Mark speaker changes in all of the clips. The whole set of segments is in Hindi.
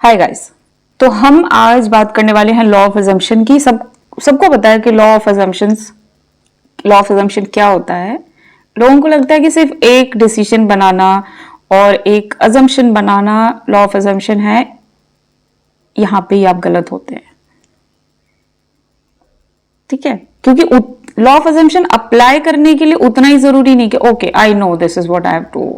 Speaker 1: Hi guys. तो हम आज बात करने वाले हैं लॉ ऑफ अजम्पशन की। सबको पता है कि लॉ ऑफ अजम्पशन क्या होता है। लोगों को लगता है कि सिर्फ एक डिसीजन बनाना और एक assumption banana law of assumption है। यहां पे ही आप गलत होते हैं, ठीक है, क्योंकि लॉ ऑफ अजम्पशन अप्लाई करने के लिए उतना ही जरूरी नहीं कि okay I know this is what I have to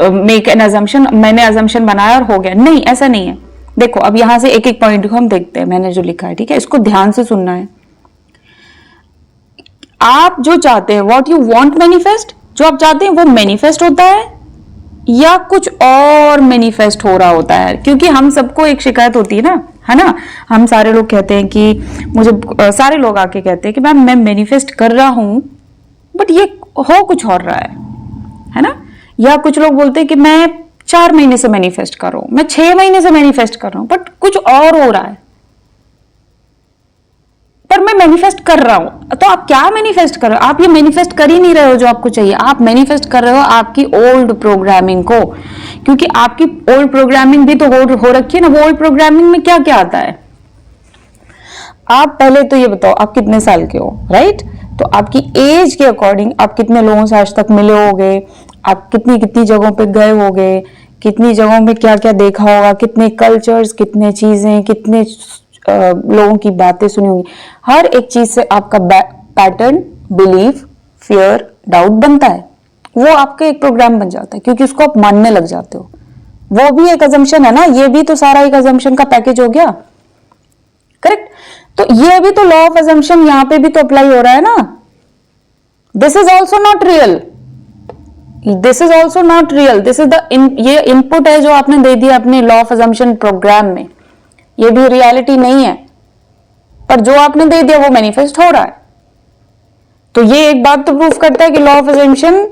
Speaker 1: make an assumption, मैंने अजम्पशन बनाया और हो गया। नहीं, ऐसा नहीं है। देखो अब यहां से एक एक पॉइंट को हम देखते हैं। मैंने जो लिखा है, ठीक है, इसको ध्यान से सुनना है। आप जो चाहते हैं, व्हाट यू वांट मैनिफेस्ट, जो आप चाहते हैं वो मैनिफेस्ट होता है या कुछ और मैनिफेस्ट हो रहा होता है। क्योंकि हम सबको एक शिकायत होती है ना, हम सारे लोग कहते हैं कि मुझे सारे लोग आके कहते हैं कि मैम मैं मैनिफेस्ट कर रहा हूं बट ये हो कुछ और रहा है ना। या कुछ लोग बोलते हैं कि मैं 4 महीने से मैनिफेस्ट कर रहा हूं, मैं 6 महीने से मैनिफेस्ट कर रहा हूं बट कुछ और हो रहा है, पर मैं मैनिफेस्ट कर रहा हूं। तो आप क्या मैनिफेस्ट कर रहे हो? आप ये मैनिफेस्ट कर ही नहीं रहे हो जो आपको चाहिए। आप मैनिफेस्ट कर रहे हो आपकी ओल्ड प्रोग्रामिंग को, क्योंकि आपकी ओल्ड प्रोग्रामिंग भी तो हो रखी है ना। वो ओल्ड प्रोग्रामिंग में क्या क्या आता है? आप पहले तो ये बताओ आप कितने साल के हो, राइट? तो आपकी एज के अकॉर्डिंग आप कितने लोगों से आज तक मिले होगे, आप कितनी कितनी जगहों पे गए होगे, कितनी जगहों पे क्या क्या देखा होगा, कितने कल्चर्स, कितने चीजें, कितने लोगों की बातें सुनी होंगी। हर एक चीज से आपका पैटर्न, बिलीफ, फियर, डाउट बनता है। वो आपका एक प्रोग्राम बन जाता है क्योंकि उसको आप मानने लग जाते हो। वो भी एक अजम्पशन है ना, ये भी तो सारा एक अजम्पशन का पैकेज हो गया, करेक्ट? तो ये भी तो लॉ ऑफ अजम्पशन यहां पे भी तो अप्लाई हो रहा है ना। This is also not real, this is also not real, this is ये इनपुट है जो आपने दे दिया अपने लॉ ऑफ अजम्पशन प्रोग्राम में। ये भी रियलिटी नहीं है, पर जो आपने दे दिया वो मैनिफेस्ट हो रहा है। तो ये एक बात तो प्रूफ करता है कि लॉ ऑफ अजम्पशन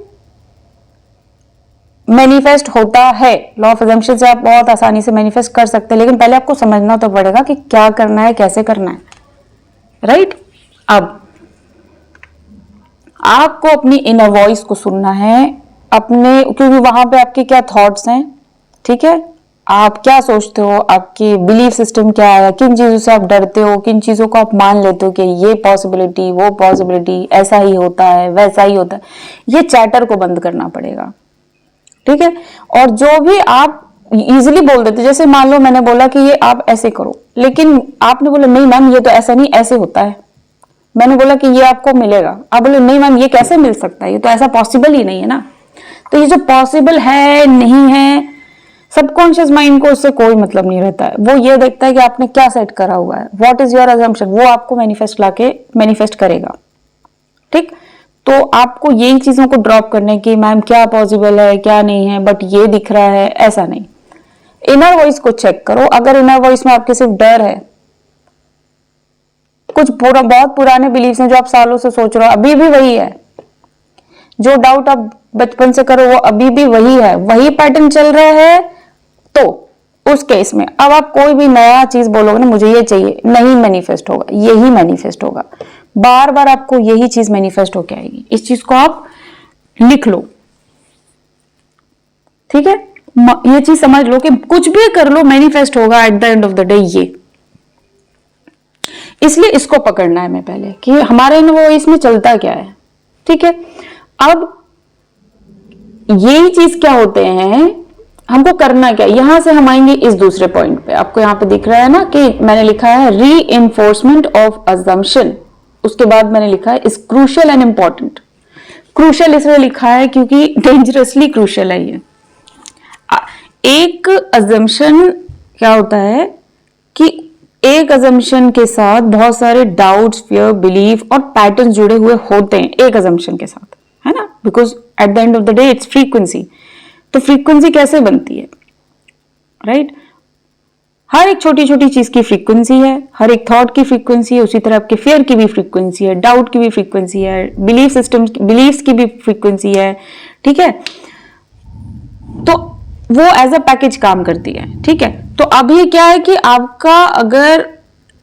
Speaker 1: मैनिफेस्ट होता है। लॉ ऑफ अजम्पशन से आप बहुत आसानी से मैनिफेस्ट कर सकते हैं, लेकिन पहले आपको समझना तो पड़ेगा कि क्या करना है, कैसे करना है, राइट? अब आपको अपनी इनर वॉइस को सुनना है अपने, क्योंकि वहां पे आपके क्या थॉट्स हैं, ठीक है, आप क्या सोचते हो, आपकी बिलीफ सिस्टम क्या है, किन चीजों से आप डरते हो, किन चीजों को आप मान लेते हो कि ये पॉसिबिलिटी, वो पॉसिबिलिटी, ऐसा ही होता है, वैसा ही होता है। ये चैटर को बंद करना पड़ेगा, ठीक है? और जो भी आप इजीली बोल देते, जैसे मान लो मैंने बोला कि ये आप ऐसे करो, लेकिन आपने बोला नहीं मैम ये तो ऐसा नहीं, ऐसे होता है। मैंने बोला कि ये आपको मिलेगा, आप बोले नहीं मैम ये कैसे मिल सकता है, ये तो ऐसा पॉसिबल ही नहीं है ना। तो ये जो पॉसिबल है नहीं है, सबकॉन्शियस माइंड को उससे कोई मतलब नहीं रहता है। वो ये देखता है कि आपने क्या सेट करा हुआ है, व्हाट इज योर अजम्पशन, वो आपको मैनिफेस्ट करेगा, ठीक? तो आपको यही चीजों को ड्रॉप करने की, मैम क्या पॉसिबल है क्या नहीं है, बट ये दिख रहा है, ऐसा नहीं। इनर वॉइस को चेक करो। अगर इनर वॉइस में आपके सिर्फ डर है, कुछ बहुत पुराने बिलीफ हैं जो आप सालों से सोच रहे हो, अभी भी वही है, जो डाउट आप बचपन से करो वो अभी भी वही है, वही पैटर्न चल रहा है, तो उस केस में अब आप कोई भी नया चीज बोलोगे ना मुझे ये चाहिए, नहीं मैनिफेस्ट होगा, यही मैनिफेस्ट होगा। बार बार आपको यही चीज मैनिफेस्ट होके आएगी। इस चीज को आप लिख लो, ठीक है? ये चीज समझ लो कि कुछ भी कर लो मैनिफेस्ट होगा at the end of the day. ये इसलिए इसको पकड़ना है मैं पहले कि हमारे वो इसमें चलता क्या है, ठीक है? अब यही चीज क्या होते हैं, हमको करना क्या, यहां से हम आएंगे इस दूसरे पॉइंट पे। आपको यहां पे दिख रहा है ना कि मैंने लिखा है रीइंफोर्समेंट ऑफ अजम्पशन, उसके बाद मैंने लिखा है is crucial and important. Crucial इसलिए लिखा है क्योंकि डेंजरसली क्रूशियल है ये। एक अजम्पशन क्या होता है कि एक अजम्पशन के साथ बहुत सारे डाउट्स, फियर, बिलीफ और पैटर्न जुड़े हुए होते हैं एक अजम्पशन के साथ, है ना? Because at the end of the day it's frequency. तो फ्रीक्वेंसी कैसे बनती है, राइट? हर एक छोटी छोटी चीज की फ्रीक्वेंसी है, हर एक थॉट की फ्रीक्वेंसी है, उसी तरह आपके फियर की भी फ्रीक्वेंसी है, डाउट की भी फ्रीक्वेंसी है, बिलीफ सिस्टम, बिलीफ्स की भी फ्रीक्वेंसी है, ठीक है? तो वो एज अ पैकेज काम करती है, ठीक है? तो अभी क्या है कि आपका अगर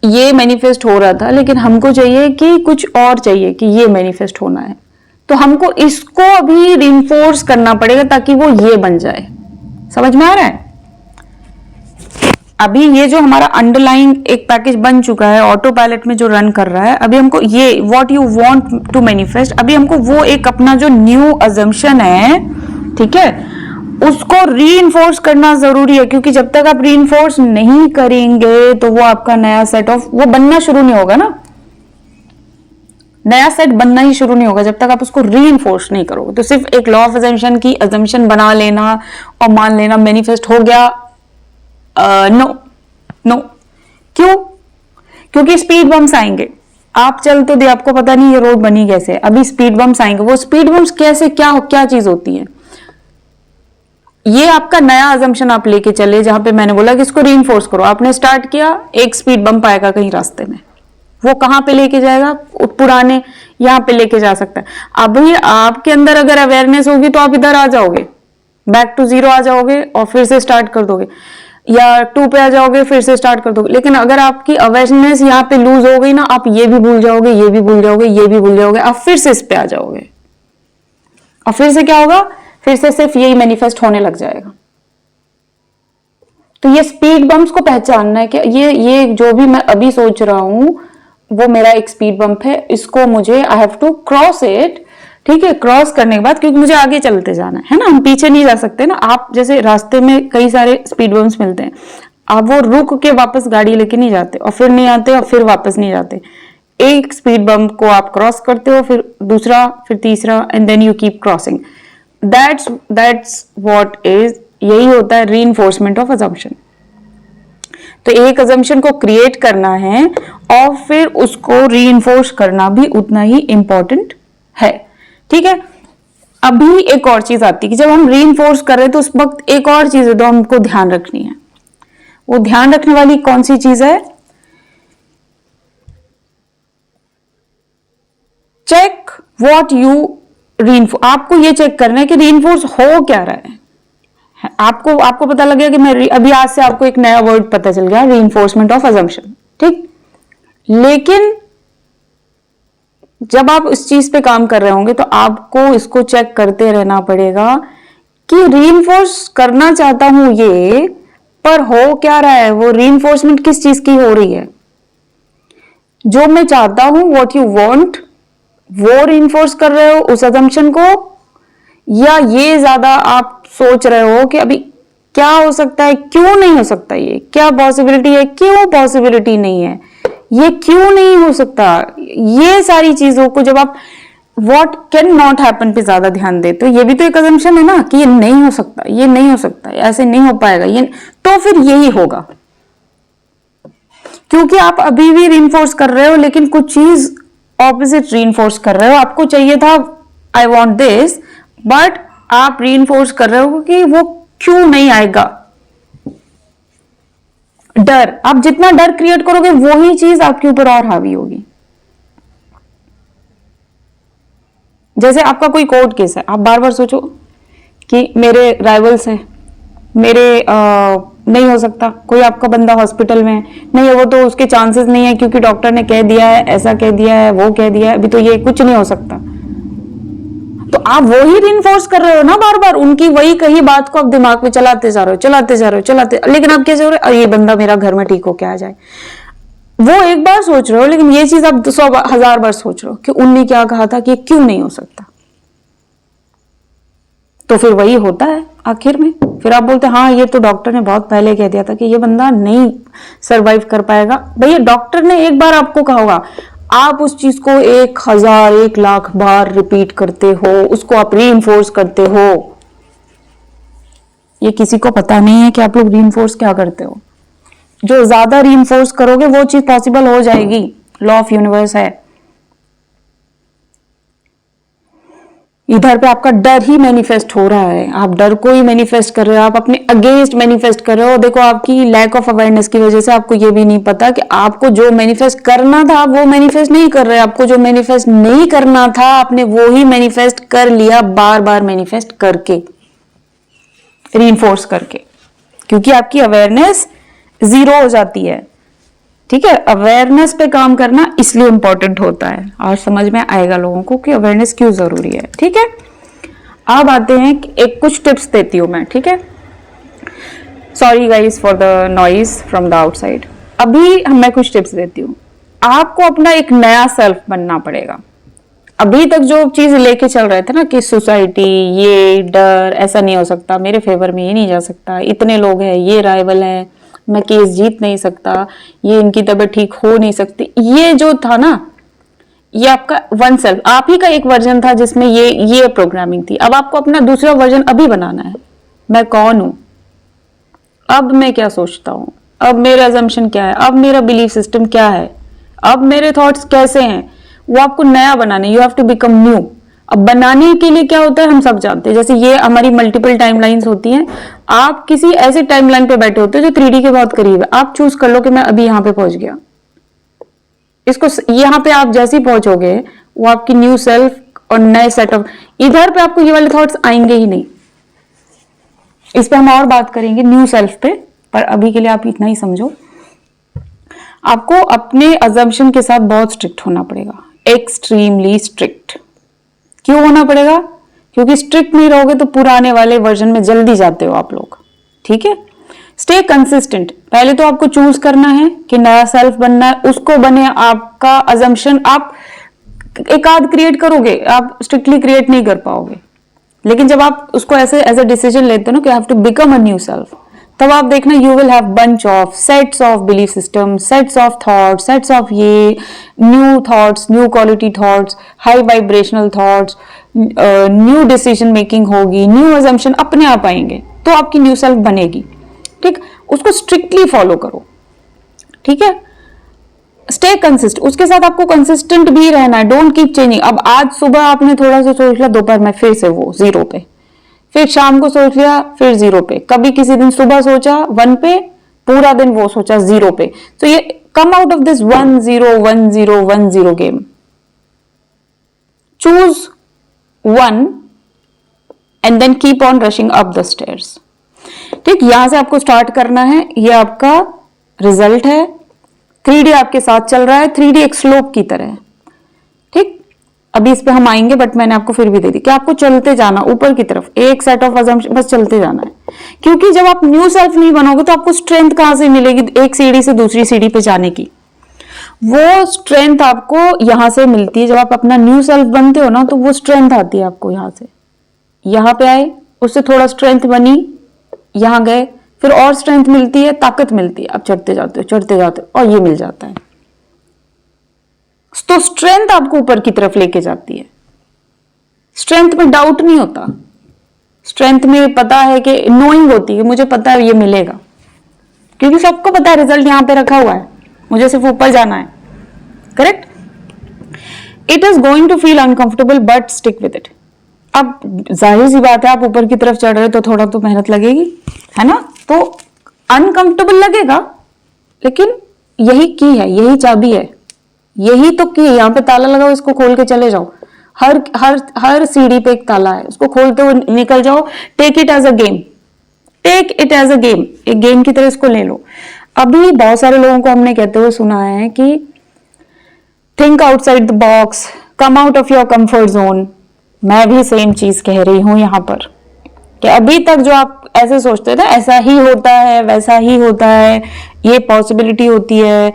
Speaker 1: ये मैनिफेस्ट हो रहा था, लेकिन हमको चाहिए कि कुछ और चाहिए कि ये मैनिफेस्ट होना है, तो हमको इसको अभी रिइंफोर्स करना पड़ेगा ताकि वो ये बन जाए। समझ में आ रहा है? अभी ये जो हमारा अंडरलाइंग एक पैकेज बन चुका है ऑटो पायलट में जो रन कर रहा है, अभी हमको ये what you want to manifest, अभी हमको वो एक अपना जो न्यू अजम्पशन है, ठीक है, उसको रीइंफोर्स करना जरूरी है। क्योंकि जब तक आप रीइंफोर्स नहीं करेंगे तो वो आपका नया सेट ऑफ वो बनना शुरू नहीं होगा ना, नया सेट बनना ही शुरू नहीं होगा जब तक आप उसको रीइंफोर्स नहीं करोगे। तो सिर्फ एक लॉ ऑफ अजम्पशन की अजम्पशन बना लेना और मान लेना मैनिफेस्ट हो गया, नो नो। क्यों? क्योंकि स्पीड बम्स आएंगे। आप चल तो दे, आपको पता नहीं ये रोड बनी कैसे, अभी स्पीड बम्स आएंगे। वो स्पीड बम्स कैसे, क्या क्या चीज होती है, ये आपका नया अजम्पशन आप लेके चले, जहां पे मैंने बोला कि इसको रीइंफोर्स करो। आपने स्टार्ट किया, एक स्पीड बम्प आएगा कहीं रास्ते में, वो कहां पे लेके जाएगा, पुराने यहां पे लेके जा सकता है। अभी आपके अंदर अगर अवेयरनेस होगी तो आप इधर आ जाओगे, बैक टू जीरो आ जाओगे और फिर से स्टार्ट कर दोगे, या 2 पे आ जाओगे फिर से स्टार्ट कर दोगे। लेकिन अगर आपकी अवेयरनेस यहाँ पे लूज हो गई ना, आप ये भी भूल जाओगे, ये भी भूल जाओगे, ये भी भूल जाओगे, आप फिर से इस पे आ जाओगे और फिर से क्या होगा, फिर से सिर्फ यही मैनिफेस्ट होने लग जाएगा। तो ये स्पीड बम्प्स को पहचानना है कि ये जो भी मैं अभी सोच रहा हूं वो मेरा एक स्पीड बम्प है, इसको मुझे I have to cross it, ठीक है। क्रॉस करने के बाद, क्योंकि मुझे आगे चलते जाना है ना, हम पीछे नहीं जा सकते ना। आप जैसे रास्ते में कई सारे स्पीड बम्प्स मिलते हैं, आप वो रुक के वापस गाड़ी लेके नहीं जाते और फिर नहीं आते और फिर वापस नहीं जाते। एक स्पीड बम्प को आप क्रॉस करते हो, फिर दूसरा, फिर तीसरा, and then you keep crossing. That's what is, यही होता है रीइंफोर्समेंट ऑफ अजम्पशन। तो एक अजम्पशन को क्रिएट करना है और फिर उसको रीइंफोर्स करना भी उतना ही इंपॉर्टेंट है, ठीक है। अभी एक और चीज आती है कि जब हम रीइंफोर्स कर रहे हैं तो उस वक्त एक और चीज है तो हमको ध्यान रखनी है। वो ध्यान रखने वाली कौन सी चीज है? Check what you reinforce. आपको ये चेक करना है कि रीइंफोर्स हो क्या रहा है। आपको पता लग गया कि मैं अभी आज से आपको एक नया वर्ड पता चल गया, रीइंफोर्समेंट ऑफ अजम्पशन, ठीक। लेकिन जब आप इस चीज पे काम कर रहे होंगे तो आपको इसको चेक करते रहना पड़ेगा कि रीइंफोर्स करना चाहता हूं ये, पर हो क्या रहा है, वो रीइंफोर्समेंट किस चीज की हो रही है। जो मैं चाहता हूं, व्हाट यू वांट, वो रीइंफोर्स कर रहे हो उस अजम्पशन को, या ये ज्यादा आप सोच रहे हो कि अभी क्या हो सकता है, क्यों नहीं हो सकता, ये क्या पॉसिबिलिटी है, क्यों पॉसिबिलिटी नहीं है, ये क्यों नहीं हो सकता। ये सारी चीजों को जब आप व्हाट कैन नॉट हैपन पे ज्यादा ध्यान देते हो, ये भी तो एक अजम्पशन है ना कि ये नहीं हो सकता, ये नहीं हो सकता, ऐसे नहीं हो पाएगा, ये तो फिर यही होगा। क्योंकि आप अभी भी रीइंफोर्स कर रहे हो लेकिन कुछ चीज ऑपोजिट रीइंफोर्स कर रहे हो। आपको चाहिए था आई वांट दिस, बट आप रीइंफोर्स कर रहे हो कि वो क्यों नहीं आएगा। डर, आप जितना डर क्रिएट करोगे वही चीज आपके ऊपर और हावी होगी। जैसे आपका कोई कोर्ट केस है, आप बार बार सोचो कि मेरे राइवल्स हैं, मेरे नहीं हो सकता, कोई आपका बंदा हॉस्पिटल में है, नहीं है वो तो उसके चांसेस नहीं है क्योंकि डॉक्टर ने कह दिया है, ऐसा कह दिया है, वो कह दिया है, अभी तो ये कुछ नहीं हो सकता। तो आप वही रीइंफोर्स कर रहे हो ना, बार बार उनकी वही कही बात को आप दिमाग में चलाते जा रहे हो, चलाते जा रहे हो, चलाते, लेकिन आप कैसे हो रहे हो, ये बंदा मेरा घर में ठीक हो क्या आ जाए। वो एक बार सोच रहे हो, लेकिन ये चीज आप 100,000 बार सोच रहे हो कि उनने क्या कहा था, कि क्यों नहीं हो सकता। तो फिर वही होता है आखिर में, फिर आप बोलते हैं हाँ ये तो डॉक्टर ने बहुत पहले कह दिया था कि ये बंदा नहीं सरवाइव कर पाएगा। भैया डॉक्टर ने एक बार आपको कहा होगा, आप उस चीज को 1,000 1,00,000 बार रिपीट करते हो, उसको आप रीइंफोर्स करते हो। ये किसी को पता नहीं है कि आप लोग रीइंफोर्स क्या करते हो। जो ज्यादा रीइंफोर्स करोगे वो चीज पॉसिबल हो जाएगी, लॉ ऑफ यूनिवर्स है। इधर पे आपका डर ही मैनिफेस्ट हो रहा है, आप डर को ही मैनिफेस्ट कर रहे हो, आप अपने अगेंस्ट मैनिफेस्ट कर रहे हो। देखो आपकी लैक ऑफ अवेयरनेस की वजह से आपको ये भी नहीं पता कि आपको जो मैनिफेस्ट करना था वो मैनिफेस्ट नहीं कर रहे। आपको जो मैनिफेस्ट नहीं करना था आपने वो ही मैनिफेस्ट कर लिया, बार बार मैनिफेस्ट करके, रीइंफोर्स करके, क्योंकि आपकी अवेयरनेस जीरो हो जाती है। ठीक है, अवेयरनेस पे काम करना इसलिए इंपॉर्टेंट होता है, और समझ में आएगा लोगों को कि अवेयरनेस क्यों जरूरी है। ठीक है, अब आते हैं एक कुछ टिप्स देती हूं मैं। ठीक है, sorry guys for the noise from the outside. अभी मैं कुछ टिप्स देती हूँ। आपको अपना एक नया सेल्फ बनना पड़ेगा। अभी तक जो चीज लेके चल रहे थे ना कि सोसाइटी, ये डर, ऐसा नहीं हो सकता, मेरे फेवर में ये नहीं जा सकता, इतने लोग हैं, ये राइवल है, मैं केस जीत नहीं सकता, ये इनकी तबीयत ठीक हो नहीं सकती, ये जो था ना, ये आपका वन सेल्फ, आप ही का एक वर्जन था जिसमें ये प्रोग्रामिंग थी। अब आपको अपना दूसरा वर्जन अभी बनाना है। मैं कौन हूं, अब मैं क्या सोचता हूं, अब मेरा अजम्पशन क्या है, अब मेरा बिलीफ सिस्टम क्या है, अब मेरे थॉट्स कैसे हैं, वो आपको नया बनाना है। You have to become new. अब बनाने के लिए क्या होता है हम सब जानते हैं, जैसे ये हमारी मल्टीपल टाइमलाइंस होती हैं। आप किसी ऐसे टाइमलाइन पे बैठे होते हो जो 3D के बहुत करीब है, आप चूज कर लो कि मैं अभी यहां पे पहुंच गया। इसको यहां पे आप जैसे ही पहुंचोगे, वो आपकी न्यू सेल्फ और नए सेट ऑफ, इधर पे आपको ये वाले थॉट्स आएंगे ही नहीं। इस पे हम और बात करेंगे न्यू सेल्फ पे, पर अभी के लिए आप इतना ही समझो। आपको अपने अजम्पशन के साथ बहुत स्ट्रिक्ट होना पड़ेगा, एक्सट्रीमली स्ट्रिक्ट। क्यों होना पड़ेगा? क्योंकि स्ट्रिक्ट नहीं रहोगे तो पुराने वाले वर्जन में जल्दी जाते हो आप लोग। ठीक है, स्टे कंसिस्टेंट। पहले तो आपको चूज करना है कि नया सेल्फ बनना है, उसको बने। आपका अजम्पशन आप एक आध क्रिएट करोगे, आप स्ट्रिक्टली क्रिएट नहीं कर पाओगे। लेकिन जब आप उसको ऐसे एज अ डिसीजन लेते हो ना कि have to become a new self, तब आप देखना you will have bunch of sets of belief system, sets of thoughts, sets of ये new thoughts, new quality thoughts, high vibrational thoughts, new decision making होगी, न्यू अजम्पशन अपने आप आएंगे, तो आपकी न्यू सेल्फ बनेगी। ठीक, उसको स्ट्रिक्टली फॉलो करो। ठीक है, स्टे कंसिस्ट, उसके साथ आपको कंसिस्टेंट भी रहना है। Don't keep changing. अब आज सुबह आपने थोड़ा सा सोच लिया, दोपहर में फिर से वो 0 पे, फिर शाम को सोच लिया फिर 0 पे, कभी किसी दिन सुबह सोचा 1 पे, पूरा दिन वो सोचा 0 पे। तो ये come out of this 1 0 1 0 1 0 game. Choose 1 and then keep on rushing up the stairs. ठीक, यहां से आपको स्टार्ट करना है। ये आपका रिजल्ट है। 3D आपके साथ चल रहा है, 3D एक स्लोप की तरह है। ठीक, अभी इस पे हम आएंगे, बट मैंने आपको फिर भी दे दी कि आपको चलते जाना ऊपर की तरफ, एक सेट ऑफ अजम्पशन, बस चलते जाना है। क्योंकि जब आप न्यू सेल्फ नहीं बनोगे तो आपको स्ट्रेंथ कहां से मिलेगी एक सीढ़ी से दूसरी सीढ़ी पे जाने की? वो स्ट्रेंथ आपको यहां से मिलती है। जब आप अपना न्यू सेल्फ बनते हो ना, तो वो स्ट्रेंथ आती है आपको यहां से। यहां पे आए, उससे थोड़ा स्ट्रेंथ बनी, यहां गए, फिर और स्ट्रेंथ मिलती है, ताकत मिलती है, आप चढ़ते जाते हो चढ़ते जाते हो, और ये मिल जाता है। तो स्ट्रेंथ आपको ऊपर की तरफ लेके जाती है। स्ट्रेंथ में डाउट नहीं होता, स्ट्रेंथ में पता है कि नोइंग होती है, मुझे पता है ये मिलेगा, क्योंकि सबको पता है रिजल्ट यहां पे रखा हुआ है, मुझे सिर्फ ऊपर जाना है। Correct? It is going to feel uncomfortable but stick with it. अब जाहिर सी बात है, आप ऊपर की तरफ चढ़ रहे हो तो थोड़ा तो मेहनत लगेगी, है ना? तो अनकंफर्टेबल लगेगा, लेकिन यही की है, यही चाबी है, यही तो की है। यहां पे ताला लगा हो, इसको खोल के चले जाओ। हर हर हर सीढ़ी पे एक ताला है, उसको खोलते हुए निकल जाओ। Take it as a game, take it as a game, एक गेम की तरह इसको ले लो। अभी बहुत सारे लोगों को हमने कहते हुए सुना है कि think outside the box, come out of your comfort zone. मैं भी सेम चीज कह रही हूं यहां पर कि अभी तक जो आप ऐसे सोचते थे ना, ऐसा ही होता है, वैसा ही होता है, ये पॉसिबिलिटी होती है,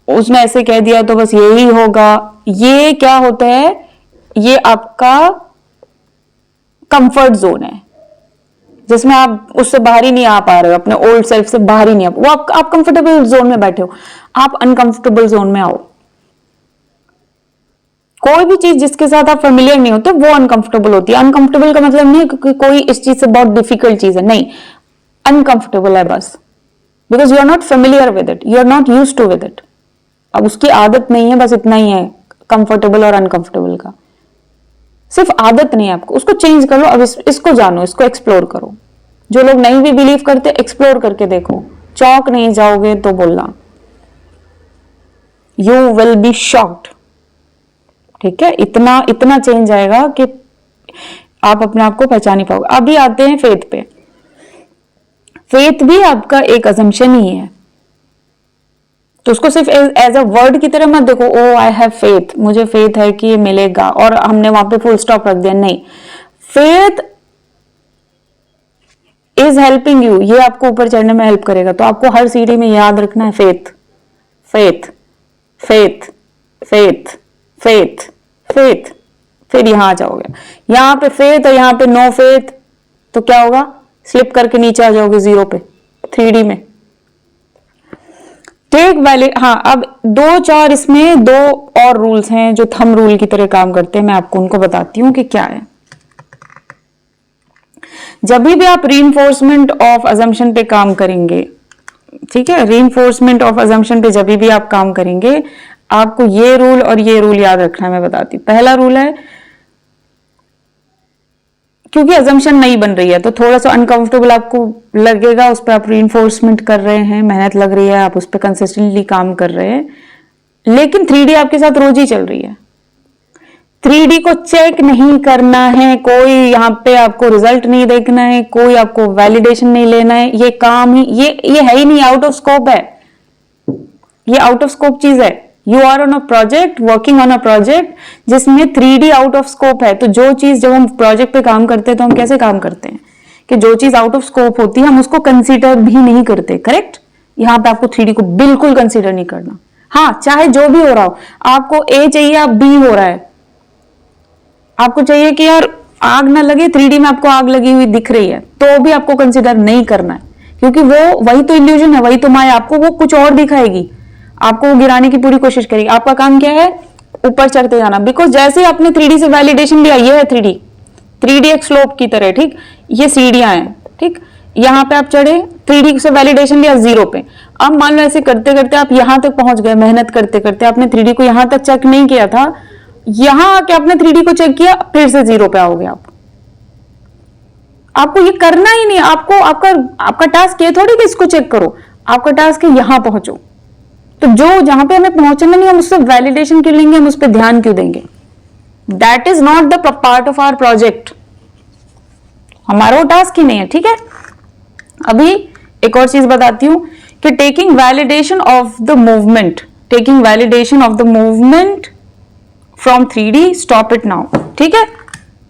Speaker 1: उसने ऐसे कह दिया तो बस यही होगा, ये क्या होता है? ये आपका कंफर्ट जोन है, जिसमें आप उससे बाहर ही नहीं आ पा रहे हो, अपने ओल्ड सेल्फ से बाहर ही नहीं आ, वो आप कंफर्टेबल जोन में बैठे हो। आप अनकंफर्टेबल जोन में आओ। कोई भी चीज जिसके साथ आप फेमिलियर नहीं होते, वो अनकंफर्टेबल होती है। अनकंफर्टेबल का मतलब नहीं कि कोई इस चीज से बहुत डिफिकल्ट चीज है, नहीं, अनकंफर्टेबल है बस, because you are not familiar with it, you are not use to with it. अब उसकी आदत नहीं है, बस इतना ही है कंफर्टेबल और अनकंफर्टेबल का, सिर्फ आदत नहीं है आपको, उसको चेंज कर लो। अब इसको जानो, इसको एक्सप्लोर करो। जो लोग नहीं भी बिलीव करते, एक्सप्लोर करके देखो, चौंक नहीं जाओगे तो बोलना, यू विल बी शॉक्ड। ठीक है, इतना इतना चेंज आएगा कि आप अपने आप को पहचान नहीं पाओगे। अभी आते हैं फेथ पे। फेथ भी आपका एक अजम्पशन ही है, तो उसको सिर्फ एज अ वर्ड की तरह मत देखो, ओ आई हैव फेथ, मुझे फेथ है कि ये मिलेगा और हमने वहां पे फुल स्टॉप रख दिया। नहीं, फेथ इज हेल्पिंग यू, ये आपको ऊपर चढ़ने में हेल्प करेगा। तो आपको हर सीढ़ी में याद रखना है faith, faith, faith, faith, faith, faith. फिर यहां आ जाओगे, यहां पे फेथ और यहां पे नो फेथ, तो क्या होगा, स्लिप करके नीचे आ जाओगे 0 पे 3D में। टेक वैलिड, हाँ अब 2-4 इसमें 2 और रूल्स हैं जो थंब रूल की तरह काम करते हैं, मैं आपको उनको बताती हूं कि क्या है। जब भी आप रीइंफोर्समेंट ऑफ अजम्पशन पे काम करेंगे, ठीक है, रीइंफोर्समेंट ऑफ अजम्पशन पे जब भी आप काम करेंगे, आपको ये रूल और ये रूल याद रखना है। मैं बताती हूँ। पहला रूल है, क्योंकि अजम्पशन नहीं बन रही है तो थोड़ा सा अनकंफर्टेबल आपको लगेगा, उस पर आप रीइंफोर्समेंट कर रहे हैं, मेहनत लग रही है, आप उस पर कंसिस्टेंटली काम कर रहे हैं, लेकिन 3D आपके साथ रोज ही चल रही है। 3D को चेक नहीं करना है, कोई यहाँ पे आपको रिजल्ट नहीं देखना है, कोई आपको वैलिडेशन नहीं लेना है, ये काम ही ये है ही नहीं, आउट ऑफ स्कोप है, ये आउट ऑफ स्कोप चीज है। You are on a project, working on a project जिसमें 3D आउट ऑफ स्कोप है। तो जो चीज, जब हम प्रोजेक्ट पे काम करते हैं तो हम कैसे काम करते हैं कि जो चीज आउट ऑफ स्कोप होती है हम उसको कंसीडर भी नहीं करते, करेक्ट। यहां पे आपको 3D को बिल्कुल कंसीडर नहीं करना। हाँ, चाहे जो भी हो रहा हो, आपको ए चाहिए, आप बी हो रहा है, आपको चाहिए कि यार आग ना लगे, 3D में आपको आग लगी हुई दिख रही है, तो भी आपको कंसीडर नहीं करना है, क्योंकि वो वही तो इल्यूजन है, वही तो माया, आपको वो कुछ और दिखाएगी, आपको वो गिराने की पूरी कोशिश करेगी। आपका काम क्या है, ऊपर चढ़ते जाना। बिकॉज जैसे ही आपने 3D से वैलिडेशन लिया, ये है 3D एक स्लोप की तरह, ठीक, ये सीढ़ियां हैं, ठीक, यहां पे आप चढ़े, 3D से वैलिडेशन लिया 0 पे। अब मान लो ऐसे करते करते आप यहां तक पहुंच गए, मेहनत करते करते आपने 3D को यहां तक चेक नहीं किया था, यहां आके आपने 3D को चेक किया, फिर से 0 पे आओगे आप। आपको ये करना ही नहीं, आपको आपका टास्क ये थोड़ी कि इसको चेक करो, आपका टास्क है यहां पहुंचो। तो जो जहां पे हमें पहुंचना नहीं, हम उससे वैलिडेशन क्यों लेंगे, हम उस पर ध्यान क्यों देंगे? That is not the part of our project, हमारा वो टास्क ही नहीं है, ठीक है। अभी एक और चीज बताती हूं कि taking validation of the movement, taking validation of the movement from 3D, stop it now, ठीक है।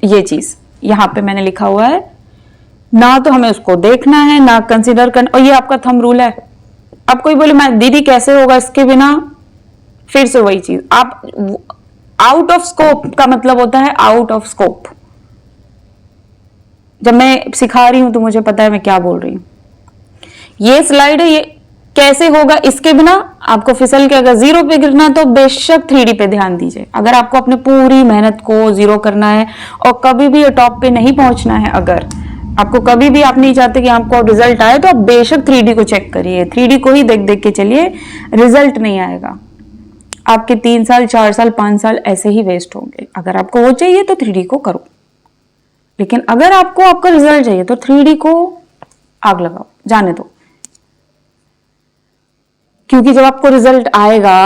Speaker 1: ये चीज यहां पे मैंने लिखा हुआ है, ना तो हमें उसको देखना है ना कंसीडर करना, और ये आपका थंब रूल है। अब कोई बोले मैं दीदी कैसे होगा इसके बिना, फिर से वही चीज, आप आउट ऑफ स्कोप का मतलब होता है आउट ऑफ स्कोप। जब मैं सिखा रही हूं तो मुझे पता है मैं क्या बोल रही हूं। ये स्लाइड है, ये कैसे होगा इसके बिना, आपको फिसल के अगर 0 पे गिरना तो बेशक 3D पे ध्यान दीजिए। अगर आपको अपने पूरी मेहनत को 0 करना है और कभी भी टॉप पे नहीं पहुंचना है, अगर आपको कभी भी आप नहीं चाहते कि आपको रिजल्ट आए, तो आप बेशक 3D को चेक करिए, 3D को ही देख देख के चलिए, रिजल्ट नहीं आएगा, आपके 3 साल 4 साल 5 साल ऐसे ही वेस्ट होंगे। अगर आपको वो चाहिए तो 3D को करो, लेकिन अगर आपको आपका रिजल्ट चाहिए तो 3D को आग लगाओ, जाने दो, क्योंकि जब आपको रिजल्ट आएगा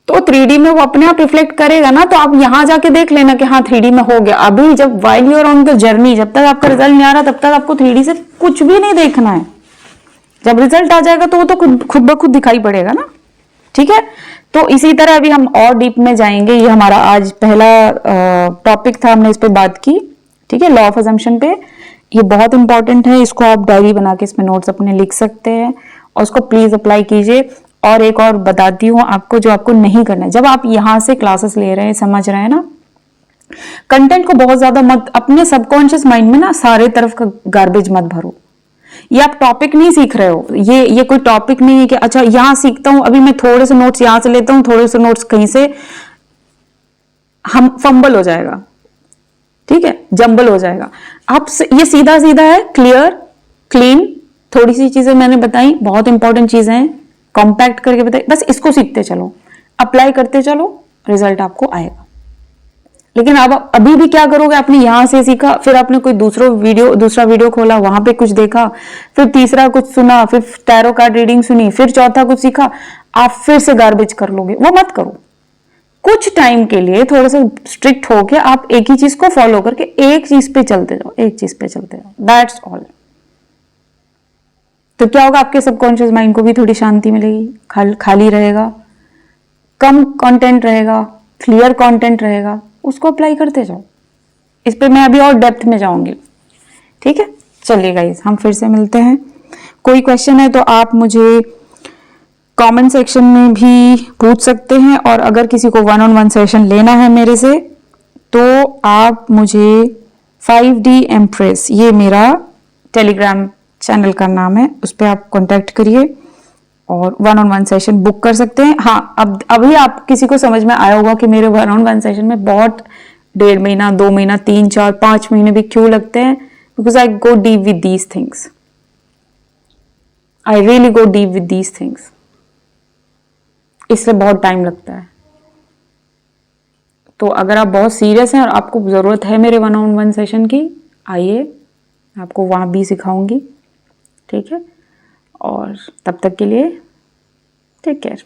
Speaker 1: तो 3D में वो अपने आप रिफ्लेक्ट करेगा ना, तो आप यहां जाके देख लेना कि हाँ 3D में हो गया। अभी जब while you are on the journey, जब तक आपका रिजल्ट नहीं आ रहा तब तक आपको 3D से कुछ भी नहीं देखना है। जब रिजल्ट आ जाएगा तो वो तो खुद ब खुद दिखाई पड़ेगा ना, ठीक है। तो इसी तरह अभी हम और डीप में जाएंगे, ये हमारा आज पहला टॉपिक था, हमने इस पे बात की, ठीक है, लॉ ऑफ अजम्पशन पे। ये बहुत इंपॉर्टेंट है, इसको आप डायरी बना के इसमें नोट्स अपने लिख सकते हैं और उसको प्लीज अप्लाई कीजिए। और एक और बताती हूँ आपको जो आपको नहीं करना है, जब आप यहां से क्लासेस ले रहे हैं, समझ रहे हैं ना, कंटेंट को बहुत ज्यादा मत, अपने सबकॉन्शियस माइंड में ना सारे तरफ का गार्बेज मत भरो। ये आप टॉपिक नहीं सीख रहे हो, ये कोई टॉपिक नहीं है कि अच्छा यहां सीखता हूं, अभी मैं थोड़े से नोट्स यहां से लेता हूं, थोड़े से नोट्स कहीं से, हम फंबल हो जाएगा, ठीक है, जंबल हो जाएगा। आप ये सीधा सीधा है, क्लियर क्लीन, थोड़ी सी चीजें मैंने बताई, बहुत इंपॉर्टेंट चीजें हैं, कॉम्पैक्ट करके बताई, बस इसको सीखते चलो, अप्लाई करते चलो, रिजल्ट आपको आएगा। लेकिन अब अभी भी क्या करोगे, आपने यहां से सीखा, फिर आपने कोई दूसरा वीडियो खोला, वहां पे कुछ देखा, फिर तीसरा कुछ सुना, फिर टैरो कार्ड रीडिंग सुनी, फिर चौथा कुछ सीखा, आप फिर से गार्बेज कर लोगे। वो मत करो। कुछ टाइम के लिए थोड़ा सा स्ट्रिक्ट होके आप एक ही चीज को फॉलो करके एक चीज पे चलते जाओ, एक चीज पे चलते जाओ, दैट्स ऑल। तो क्या होगा, आपके सबकॉन्शियस माइंड को भी थोड़ी शांति मिलेगी, खाली रहेगा, कम कंटेंट रहेगा, क्लियर कंटेंट रहेगा, उसको अप्लाई करते जाओ। इस पे मैं अभी और डेप्थ में जाऊंगी, ठीक है। चलिए गाइस, हम फिर से मिलते हैं। कोई क्वेश्चन है तो आप मुझे कमेंट सेक्शन में भी पूछ सकते हैं, और अगर किसी को 1-on-1 सेशन लेना है मेरे से तो आप मुझे 5D Empress, ये मेरा टेलीग्राम चैनल का नाम है, उस पर आप कांटेक्ट करिए और 1-on-1 सेशन बुक कर सकते हैं। हाँ, अब अभी आप किसी को समझ में आया होगा कि मेरे 1-on-1 सेशन में बहुत 1.5 महीना, 2 महीना, 3, 4, 5 महीने भी क्यों लगते हैं, because I go deep with these things, I really go deep with these things, इसलिए बहुत टाइम लगता है। तो अगर आप बहुत सीरियस हैं और आपको ज़रूरत है मेरे 1-on-1 सेशन की, आइए, आपको वहाँ भी सिखाऊंगी, ठीक है। और तब तक के लिए टेक केयर।